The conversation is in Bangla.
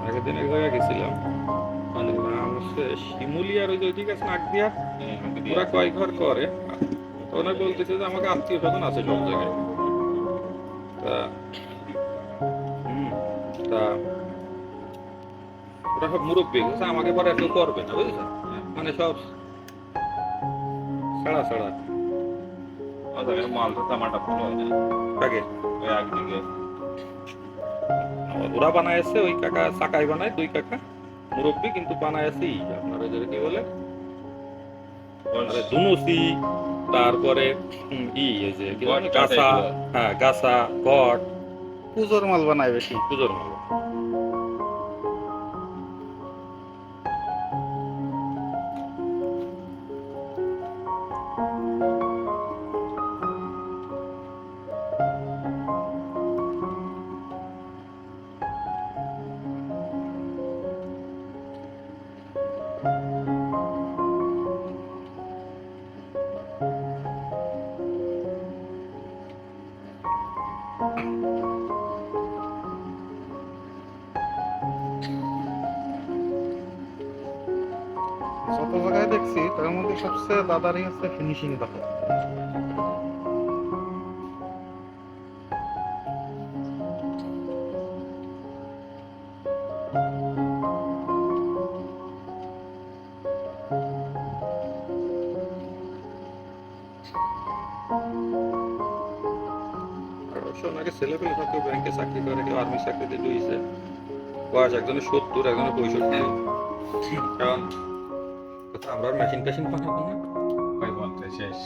আগের দিন এক জায়গায় গেছিলাম, মানে নাম হচ্ছে শিমুলি, আর ওই যে ওইদিকে আছে নাক দিয়া, ওরা কয় ঘর করে। তো ওনার বলতেছে যে আমাকে আত্মীয় স্বজন আছে সব জায়গায়। তা হুম, তা ওরা সব মুরব্বী গেছে, আমাকে পরে আর কেউ করবে না, বুঝেছেন? মানে সব ছাড়া ছাড়া। মাল তো টামাটা ফুল হয় না আগে ওই একদিকে। ওরা বানাইছে, ওই কাকা চাকাই বানায়, দুই কাকা মুরব্বী, কিন্তু বানাইছে আপনার ওই যে কি বলে ধুনুচি, তারপরে এই যে কি জানি গাছা, হ্যাঁ গাছা, গট, পুজোর মাল বানায় বেশি। পুজোর মাল। যত জায়গায় দেখছি তার মধ্যে সবচেয়ে দাদারই হচ্ছে ফিনিশিং ভালো। আর অবশ্য ওনাকে ছেলে পেলে থাকতে ব্যাংকে চাকরি করে, কেউ আর্মি চাকরিতে ঢুকেছে, বয়স একজনের 70, একজনের 65। কারণ আমরা মেশিন টেশিন বানাবো না। ওই বলতে শেষ